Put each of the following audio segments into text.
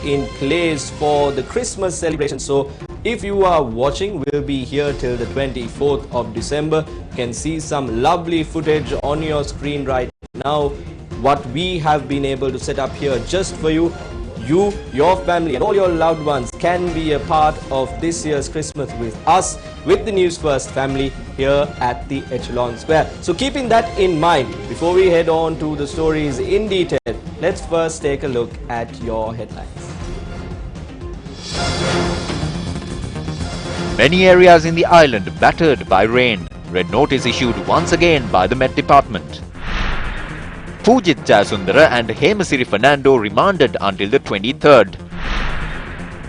in place for the Christmas celebration. So if you are watching, we'll be here till the 24th of December. You can see some lovely footage on your screen right now. What we have been able to set up here just for you. You, your family and all your loved ones can be a part of this year's Christmas with us, with the News First family here at the Echelon Square. So keeping that in mind, before we head on to the stories in detail, let's first take a look at your headlines. Many areas in the island battered by rain. Red notice issued once again by the Met Department. PUJITH Jayasundara and HEMASIRI Fernando remanded until the 23rd.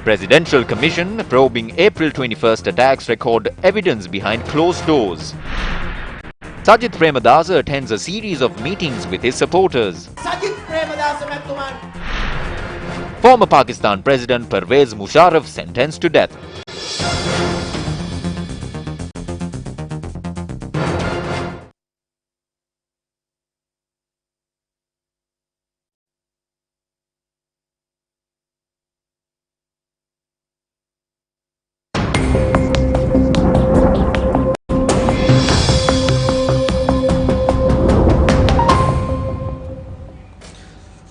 Presidential Commission probing April 21st attacks record evidence behind closed doors. SAJITH PREMADASA attends a series of meetings with his supporters. Former Pakistan President PERVEZ MUSHARRAF sentenced to death.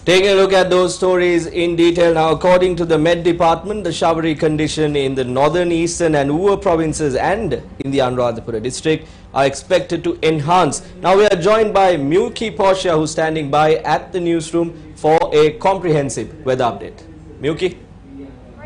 Taking a look at those stories in detail now, according to the Met Department, the showery condition in the northern, eastern and Uva provinces and in the Anuradhapura district are expected to enhance. Now we are joined by Muki Portia, who's standing by at the newsroom for a comprehensive weather update. Muki.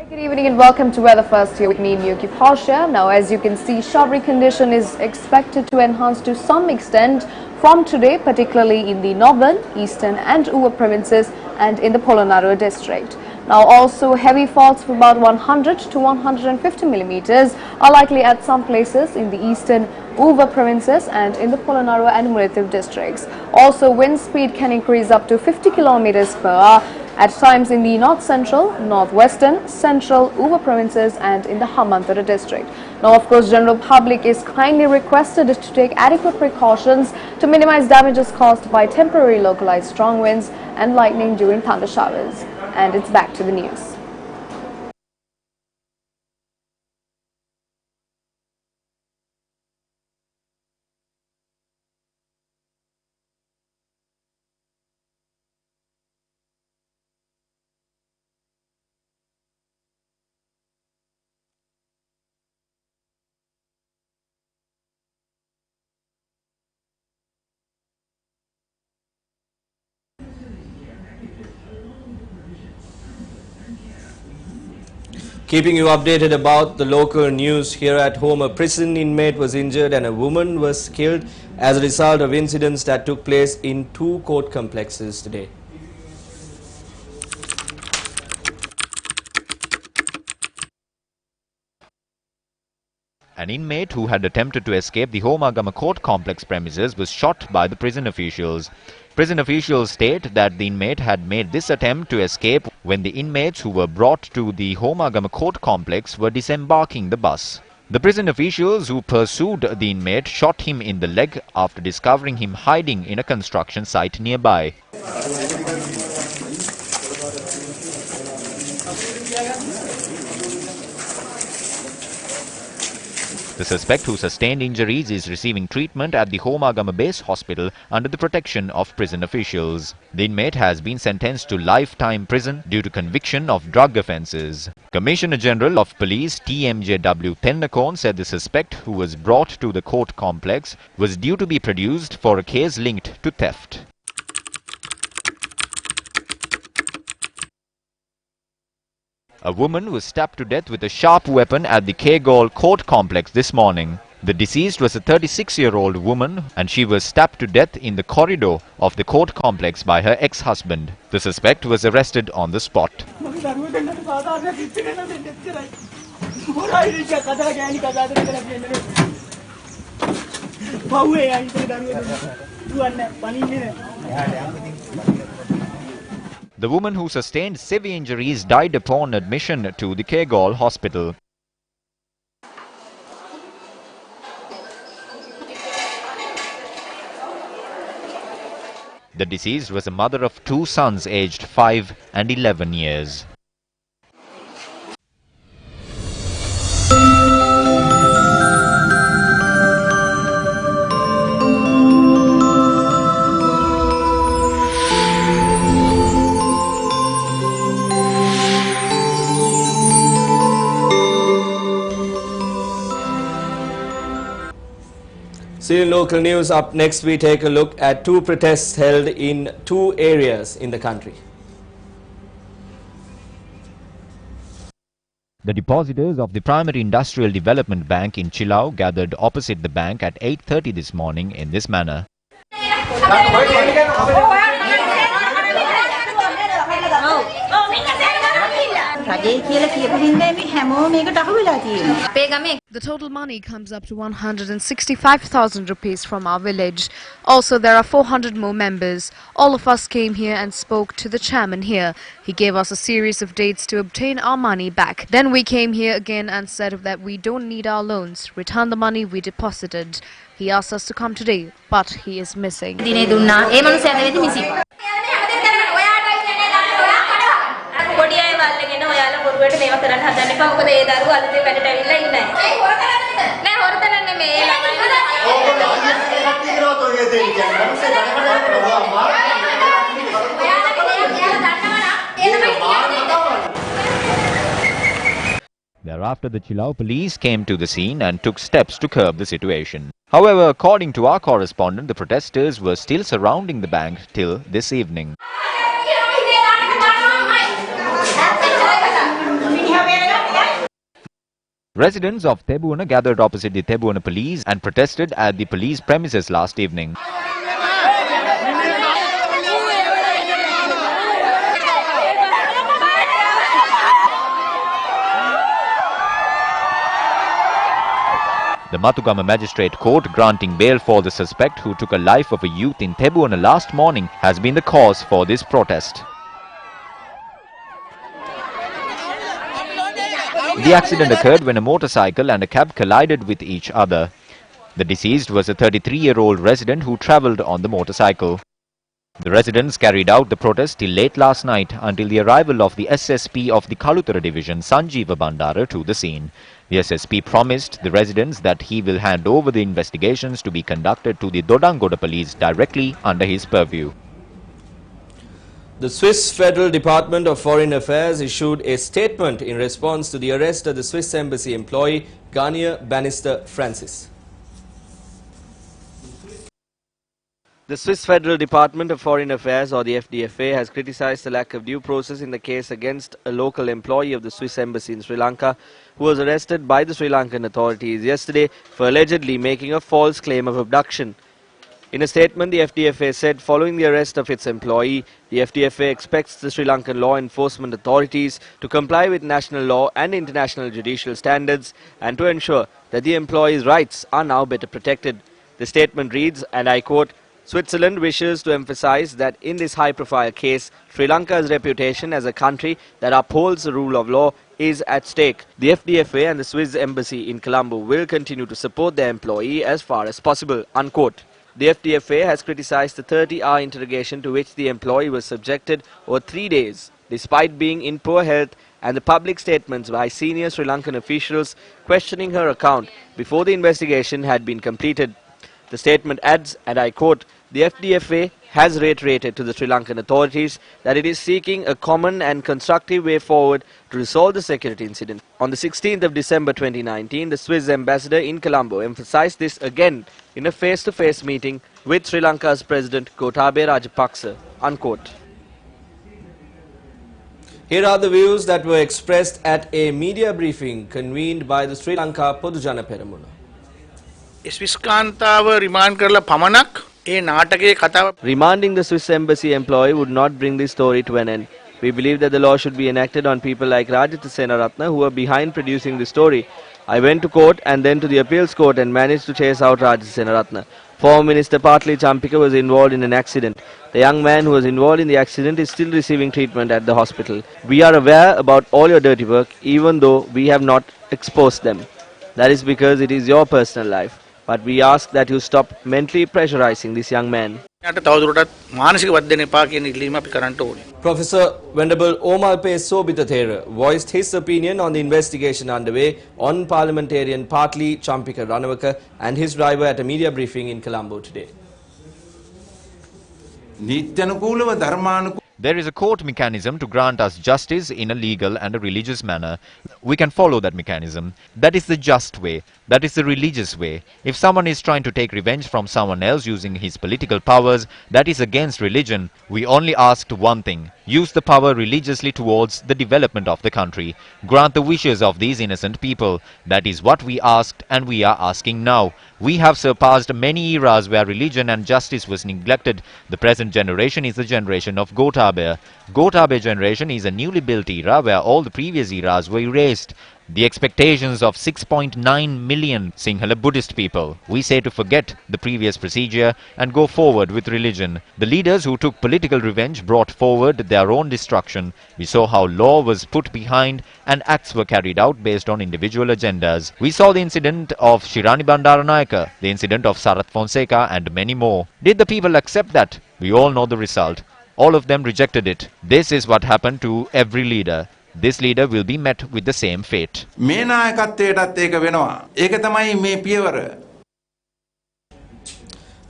Good evening and welcome to Weather First here with me, Muki Portia. Now, as you can see, showery condition is expected to enhance to some extent from today, particularly in the northern, eastern and Uva provinces and in the Polonnaruwa district. Now, also heavy falls of about 100 to 150 millimeters are likely at some places in the eastern Uva provinces and in the Polonnaruwa and Muridip districts. Also, wind speed can increase up to 50 kilometers per hour at times in the north-central, northwestern, central Uva provinces and in the Hambantota district. Now, of course, general public is kindly requested to take adequate precautions to minimize damages caused by temporary localized strong winds and lightning during thunder showers. And it's back to the news. Keeping you updated about the local news here at home, a prison inmate was injured and a woman was killed as a result of incidents that took place in two court complexes today. An inmate who had attempted to escape the Homagama court complex premises was shot by the prison officials. Prison officials state that the inmate had made this attempt to escape when the inmates who were brought to the Homagama court complex were disembarking the bus. The prison officials who pursued the inmate shot him in the leg after discovering him hiding in a construction site nearby. The suspect, who sustained injuries, is receiving treatment at the Homagama Base Hospital under the protection of prison officials. The inmate has been sentenced to lifetime prison due to conviction of drug offences. Commissioner General of Police TMJW Tennakon said the suspect, who was brought to the court complex, was due to be produced for a case linked to theft. A woman was stabbed to death with a sharp weapon at the Kegol court complex this morning. The deceased was a 36-year-old woman and she was stabbed to death in the corridor of the court complex by her ex-husband. The suspect was arrested on the spot. The woman, who sustained severe injuries, died upon admission to the Kegol hospital. The deceased was a mother of two sons aged 5 and 11 years. Still in local news, up next we take a look at two protests held in two areas in the country. The depositors of the Primary Industrial Development Bank in Chilao gathered opposite the bank at 8:30 this morning in this manner. The total money comes up to 165,000 rupees from our village. Also, there are 400 more members. All of us came here and spoke to the chairman here. He gave us a series of dates to obtain our money back. Then we came here again and said that we don't need our loans. Return the money we deposited. He asked us to come today, but he is missing. Thereafter, the Chilao police came to the scene and took steps to curb the situation. However, according to our correspondent, the protesters were still surrounding the bank till this evening. Residents of THEBUWANA gathered opposite the THEBUWANA police and protested at the police premises last evening. The Matugama Magistrate Court granting bail for the suspect who took a life of a youth in THEBUWANA last morning has been the cause for this protest. The accident occurred when a motorcycle and a cab collided with each other. The deceased was a 33-year-old resident who travelled on the motorcycle. The residents carried out the protest till late last night until the arrival of the SSP of the Kalutara division, Sanjeeva Bandara, to the scene. The SSP promised the residents that he will hand over the investigations to be conducted to the Dodangoda police directly under his purview. The Swiss Federal Department of Foreign Affairs issued a statement in response to the arrest of the Swiss Embassy employee Ghanaian Bannister Francis. The Swiss Federal Department of Foreign Affairs, or the FDFA, has criticized the lack of due process in the case against a local employee of the Swiss Embassy in Sri Lanka who was arrested by the Sri Lankan authorities yesterday for allegedly making a false claim of abduction. In a statement, the FDFA said following the arrest of its employee, the FDFA expects the Sri Lankan law enforcement authorities to comply with national law and international judicial standards and to ensure that the employee's rights are now better protected. The statement reads, and I quote, Switzerland wishes to emphasize that in this high-profile case, Sri Lanka's reputation as a country that upholds the rule of law is at stake. The FDFA and the Swiss Embassy in Colombo will continue to support their employee as far as possible, unquote. The FDFA has criticized the 30-hour interrogation to which the employee was subjected over 3 days, despite being in poor health, and the public statements by senior Sri Lankan officials questioning her account before the investigation had been completed. The statement adds, and I quote, the FDFA has reiterated to the Sri Lankan authorities that it is seeking a common and constructive way forward to resolve the security incident. On the 16th of December 2019, the Swiss ambassador in Colombo emphasized this again in a face-to-face meeting with Sri Lanka's President Gotabaya Rajapaksa, unquote. Here are the views that were expressed at a media briefing convened by the Sri Lanka Podujana Peramuna. Remanding the Swiss Embassy employee would not bring this story to an end. We believe that the law should be enacted on people like Rajith Senaratne who are behind producing the story. I went to court and then to the appeals court and managed to chase out Rajith Senaratne. Former Minister Partli Champika was involved in an accident. The young man who was involved in the accident is still receiving treatment at the hospital. We are aware about all your dirty work, even though we have not exposed them. That is because it is your personal life. But we ask that you stop mentally pressurizing this young man. Professor Venerable Omalpe Sobitathera voiced his opinion on the investigation underway on parliamentarian Partli Champika Ranawaka and his driver at a media briefing in Colombo today. There is a court mechanism to grant us justice in a legal and a religious manner. We can follow that mechanism. That is the just way. That is the religious way. If someone is trying to take revenge from someone else using his political powers, that is against religion. We only asked one thing. Use the power religiously towards the development of the country. Grant the wishes of these innocent people. That is what we asked and we are asking now. We have surpassed many eras where religion and justice was neglected. The present generation is the generation of Gotabe. Gotabe generation is a newly built era where all the previous eras were erased. The expectations of 6.9 million Sinhala Buddhist people. We say to forget the previous procedure and go forward with religion. The leaders who took political revenge brought forward their own destruction. We saw how law was put behind and acts were carried out based on individual agendas. We saw the incident of Shirani Bandaranayake, the incident of Sarath Fonseca and many more. Did the people accept that? We all know the result. All of them rejected it. This is what happened to every leader. This leader will be met with the same fate. මේ නායකත්වයටත් ඒක වෙනවා. ඒක තමයි මේ පියවර.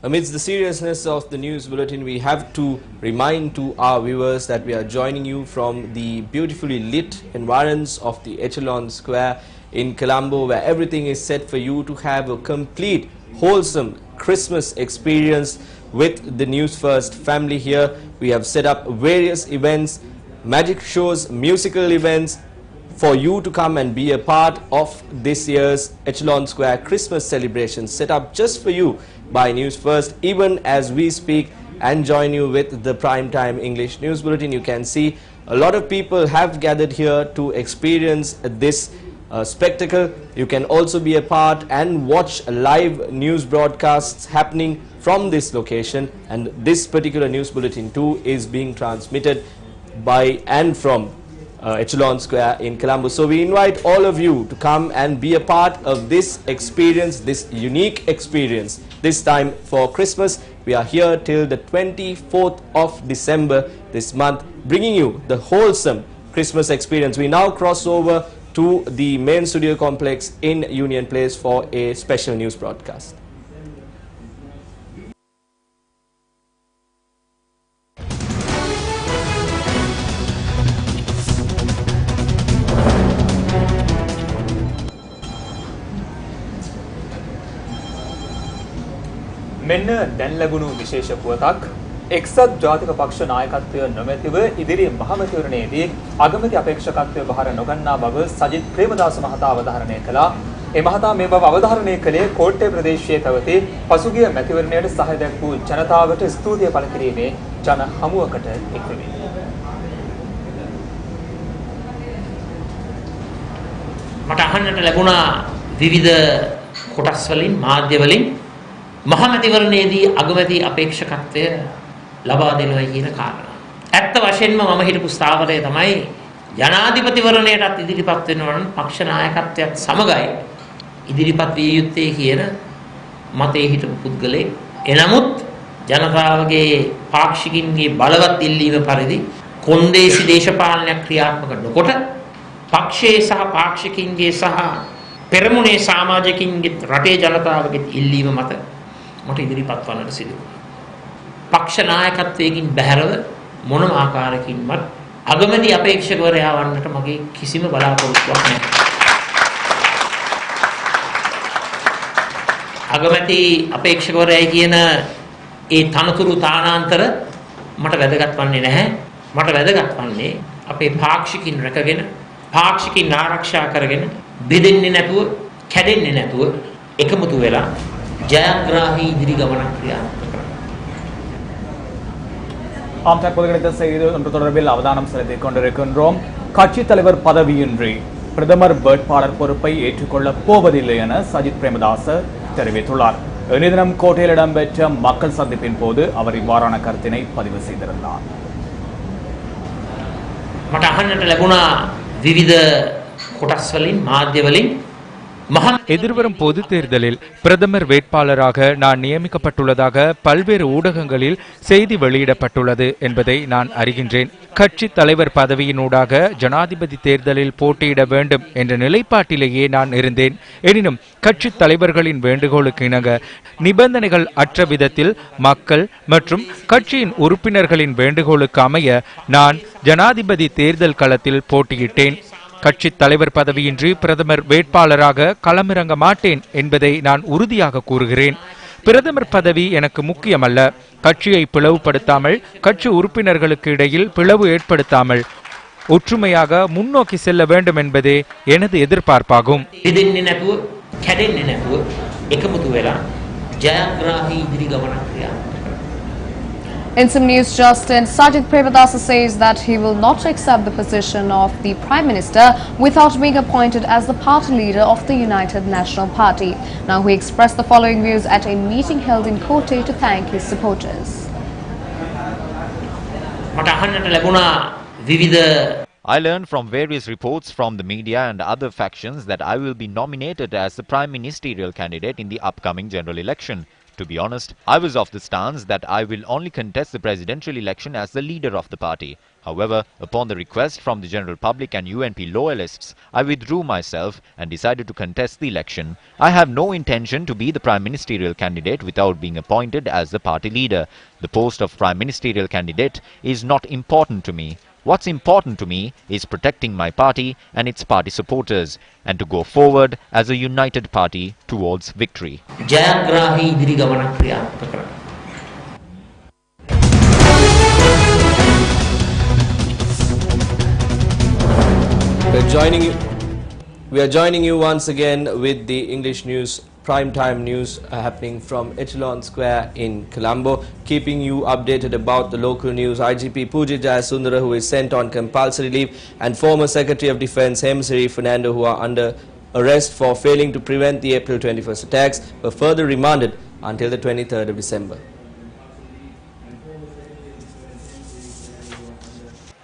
Amidst the seriousness of the news bulletin, we have to remind to our viewers that we are joining you from the beautifully lit environs of the Echelon Square in Colombo, where everything is set for you to have a complete, wholesome Christmas experience with the News First family here. We have set up various events, magic shows, musical events for you to come and be a part of this year's Echelon Square Christmas celebration, set up just for you by News First, even as we speak, and join you with the primetime English news bulletin. You can see a lot of people have gathered here to experience this spectacle. You can also be a part and watch live news broadcasts happening from this location, and this particular news bulletin too is being transmitted by and from Echelon Square in Colombo. So we invite all of you to come and be a part of this experience, this unique experience. This time for Christmas, we are here till the 24th of December this month, bringing you the wholesome Christmas experience. We now cross over to the main studio complex in Union Place for a special news broadcast. මෙන්න දැන් ලැබුණු විශේෂ පුවතක්. එක්සත් ජාතික පක්ෂ නායකත්වය නොමැතිව ඉදිරි මහමැතිවරණයේදී අගමැති අපේක්ෂකත්වය බහර නොගන්නා බව සජිත් ප්‍රේමදාස මහතා අවධාරණය කළා. ඒ මහතා මේ බව අවධාරණය කළේ කෝට්ටේ ප්‍රදේශයේ පැවති පසුගිය මැතිවරණයට සහාය දැක්වූ ජනතාවට ස්තුතිය පළ කිරීමේ ජන හමුවකට එක්වෙමින්. මට අහන්නට ලැබුණා විවිධ කොටස් වලින් මාධ්‍ය වලින් මහමැතිවරණයේදී අගමැති අපේක්ෂකත්වය ලබා දෙනවා කියන කාරණා. ඇත්ත වශයෙන්ම මම හිතපු ස්ථාවරය තමයි ජනාධිපතිවරණයටත් ඉදිරිපත් වෙනවා නම් පක්ෂ නායකත්වයක් සමගයි ඉදිරිපත් විය යුත්තේ කියන මතයේ හිටපු පුද්ගලෙක්. එනමුත් ජනතාවගේ පාක්ෂිකින්ගේ බලවත් ඉල්ලීම පරිදි කොන්දේසි දේශපාලනයක් ක්‍රියාත්මක නොකොට පක්ෂයේ සහ පාක්ෂිකින්ගේ සහ පෙරමුණේ සමාජිකින්ගේ රටේ ජනතාවගේ ඉල්ලීම මත මට ඉදිරිපත් වන්නට සිදු වුණා. පක්ෂ නායකත්වයෙන් බැහැරව මොනම ආකාරයකින්වත් අගමැති අපේක්ෂකවරයා වන්නට මගේ කිසිම බලාපොරොත්තුවක් නැහැ. අගමැති අපේක්ෂකවරයයි කියන ඒ තනතුරු තානාන්තර මට වැදගත් වන්නේ නැහැ. මට වැදගත් වන්නේ අපේ පාක්ෂිකින් රැකගෙන පාක්ෂිකින් ආරක්ෂා කරගෙන බෙදෙන්නේ නැතුව කැඩෙන්නේ නැතුව එකමුතු වෙලා ජයග්‍රාහී ඉදිරි ගමනක් ක්‍රියාත්මක කරනවා. ஆம் தற்போது கிடைத்த செய்தி ஒன்று தொடர்பில் அவதானம் செலுத்திக் கொண்டிருக்கின்றோம். கட்சித் தலைவர் பதவியின்றி பிரதமர் வேட்பாளர் பொறுப்பை ஏற்றுக்கொள்ளப் போவதில்லை என சஜித் பிரேமதாச தெரிவித்துள்ளார். இன்றைய தினம் கோட்டையில் இடம்பெற்ற மக்கள் சந்திப்பின் போது அவர் இவ்வாறான கருத்தினை பதிவு செய்திருந்தார். මට අහන්නට ලැබුණා විවිධ කොටස් වලින් මාධ්‍ය වලින් எதிர்வரும் பொது தேர்தலில் பிரதமர் வேட்பாளராக நான் நியமிக்கப்பட்டுள்ளதாக பல்வேறு ஊடகங்களில் செய்தி வெளியிடப்பட்டுள்ளது என்பதை நான் அறிகின்றேன். கட்சி தலைவர் பதவியினூடாக ஜனாதிபதி தேர்தலில் போட்டியிட வேண்டும் என்ற நிலைப்பாட்டிலேயே நான் இருந்தேன். எனினும் கட்சி தலைவர்களின் வேண்டுகோளுக்கு இணங்க நிபந்தனைகள் அற்ற விதத்தில் மக்கள் மற்றும் கட்சியின் உறுப்பினர்களின் வேண்டுகோளுக்கு அமைய நான் ஜனாதிபதி தேர்தல் களத்தில் போட்டியிட்டேன். கட்சி தலைவர் பதவியின்றி பிரதமர் வேட்பாளராக களமிறங்க மாட்டேன் என்பதை நான் உறுதியாக கூறுகிறேன். பிரதமர் பதவி எனக்கு முக்கியமல்ல. கட்சியை பிளவுபடுத்தாமல், கட்சி உறுப்பினர்களுக்கு இடையில் பிளவு ஏற்படுத்தாமல் ஒற்றுமையாக முன்னோக்கி செல்ல வேண்டும் என்பதே எனது எதிர்பார்ப்பாகும். In some news just in, Sajith PREMADASA says that he will not accept the position of the Prime Minister without being appointed as the party leader of the United National Party. Now he expressed the following views at a meeting held in Kotte to thank his supporters. I learned from various reports from the media and other factions that I will be nominated as the Prime Ministerial candidate in the upcoming general election. To be honest, I was of the stance that I will only contest the presidential election as the leader of the party. However, upon the request from the general public and UNP loyalists, I withdrew myself and decided to contest the election. I have no intention to be the Prime Ministerial candidate without being appointed as the party leader. The post of Prime Ministerial candidate is not important to me. What's important to me is protecting my party and its party supporters and to go forward as a united party towards victory. We are joining you once again with the English news, primetime news happening from Echelon Square in Colombo, keeping you updated about the local news. IGP PUJITH Sundara, who is sent on compulsory leave, and former Secretary of Defence HEMASIRI Fernando, who are under arrest for failing to prevent the April 21st attacks, were further remanded until the 23rd of December.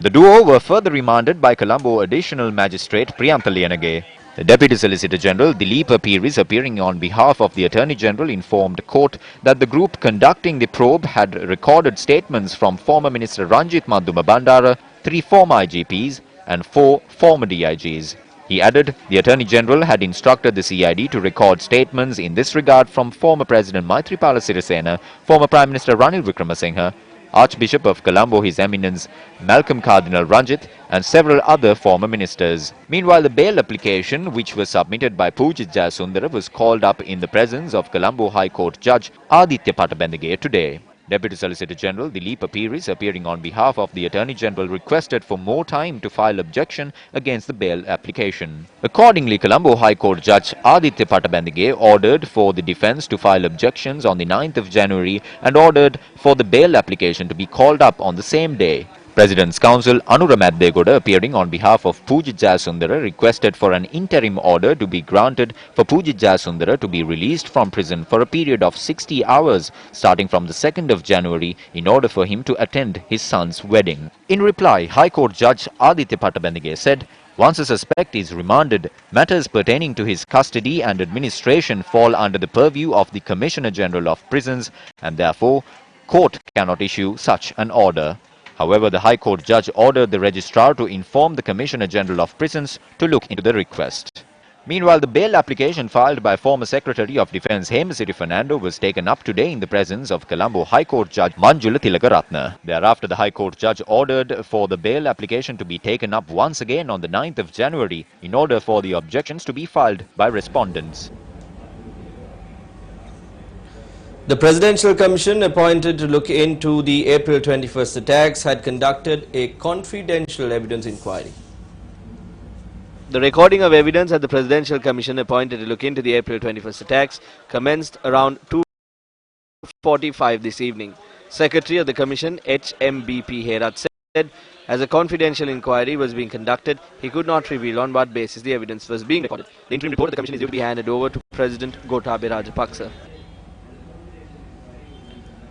The duo were further remanded by Colombo Additional Magistrate Priyanka Liyanage. The Deputy Solicitor General Dilip Peeris, appearing on behalf of the Attorney General, informed court that the group conducting the probe had recorded statements from former Minister Ranjith Maduma Bandara, 3 former IGPs and 4 former DIGs. He added the Attorney General had instructed the CID to record statements in this regard from former President Maithripala Sirisena, former Prime Minister Ranil Wickremesinghe, Archbishop of Colombo His Eminence Malcolm Cardinal Ranjith and several other former ministers. Meanwhile, the bail application which was submitted by PUJITH Sundara was called up in the presence of Colombo High Court Judge Aditya Patabandage today. Deputy Solicitor General Dilip Peeris, appearing on behalf of the Attorney General, requested for more time to file objection against the bail application. Accordingly, Colombo High Court Judge Aditya Patabandage ordered for the defence to file objections on the 9th of January and ordered for the bail application to be called up on the same day. President's Counsel Anura Maddegoda, appearing on behalf of PUJITH Sundara, requested for an interim order to be granted for PUJITH Sundara to be released from prison for a period of 60 hours starting from the 2nd of January in order for him to attend his son's wedding. In reply, High Court Judge Aditya Patabandage said, once a suspect is remanded, matters pertaining to his custody and administration fall under the purview of the Commissioner General of Prisons and therefore court cannot issue such an order. However, the High Court judge ordered the registrar to inform the Commissioner General of Prisons to look into the request. Meanwhile, the bail application filed by former Secretary of Defence HEMASIRI Fernando was taken up today in the presence of Colombo High Court Judge Manjula Tilakaratna. Thereafter, the High Court judge ordered for the bail application to be taken up once again on the 9th of January in order for the objections to be filed by respondents. The Presidential Commission appointed to look into the April 21st attacks had conducted a confidential evidence inquiry. The recording of evidence at the Presidential Commission appointed to look into the April 21st attacks commenced around 2:45 this evening. Secretary of the Commission HMBP Herat said as a confidential inquiry was being conducted, he could not reveal on what basis the evidence was being recorded. The interim report of the Commission is due to be handed over to President Gotabaya Rajapaksa.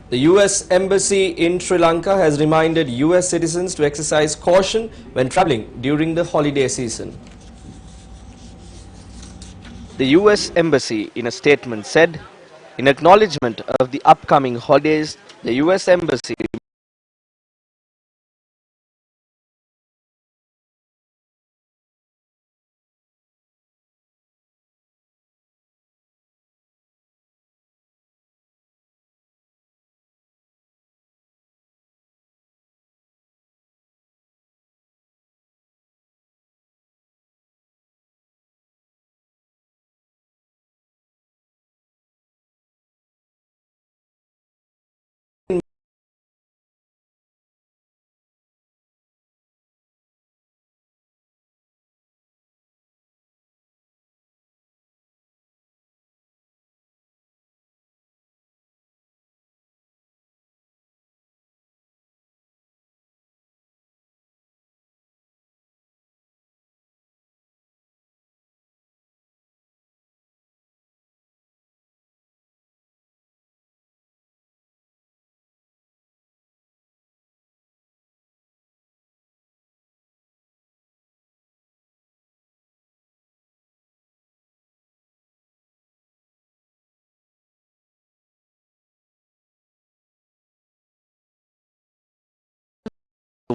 The US Embassy in Sri Lanka has reminded US citizens to exercise caution when travelling during the holiday season. The US Embassy, in a statement, said, in acknowledgement of the upcoming holidays, the US Embassy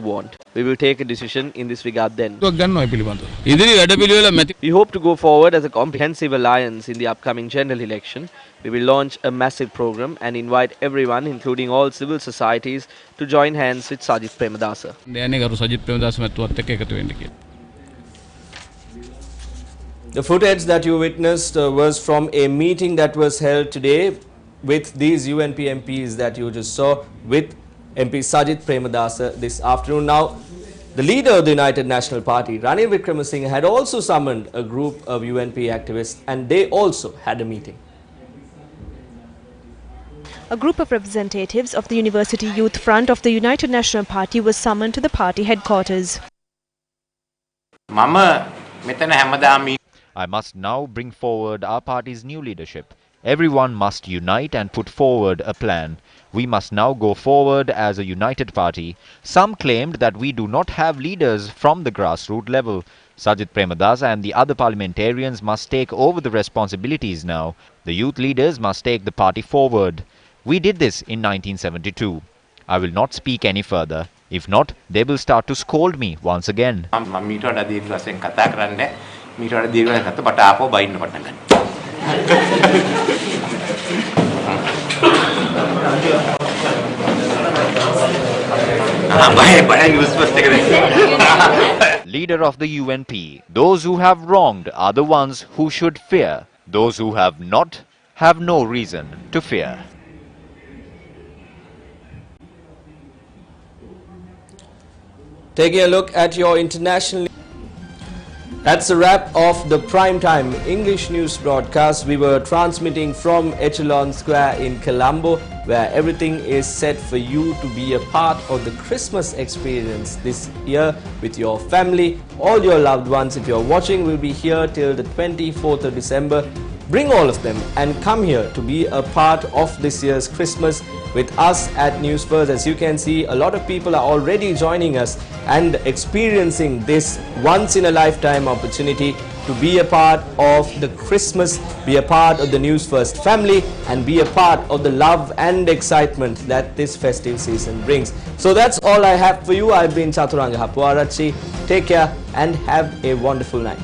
want. We will take a decision in this regard then. We hope to go forward as a comprehensive alliance in the upcoming general election. We will launch a massive program and invite everyone, including all civil societies, to join hands with Sajith Premadasa. The footage that you witnessed was from a meeting that was held today with these UNP MPs that you just saw with MP Sajith Premadasa this afternoon. Now, the leader of the United National Party, Ranil Wickremesinghe, had also summoned a group of UNP activists and they also had a meeting. A group of representatives of the University Youth Front of the United National Party was summoned to the party headquarters. I must now bring forward our party's new leadership. Everyone must unite and put forward a plan. We must now go forward as a united party. Some claimed that we do not have leaders from the grassroots level. Sajith Premadasa and the other parliamentarians must take over the responsibilities now. The youth leaders must take the party forward. We did this in 1972. I will not speak any further. If not, they will start to scold me once again. Leader of the UNP, those who have wronged are the ones who should fear. Those who have not have no reason to fear. Taking a look at your international... That's a wrap of the primetime English news broadcast. We were transmitting from Echelon Square in Colombo, where everything is set for you to be a part of the Christmas experience this year with your family, all your loved ones. If you're watching, we'll be here till the 24th of December. Bring all of them and come here to be a part of this year's Christmas with us at Newsfirst. As you can see, a lot of people are already joining us and experiencing this once-in-a-lifetime opportunity to be a part of the Christmas, be a part of the Newsfirst family, and be a part of the love and excitement that this festive season brings. So that's all I have for you. I've been Chaturanga Hapuarachi. Take care and have a wonderful night.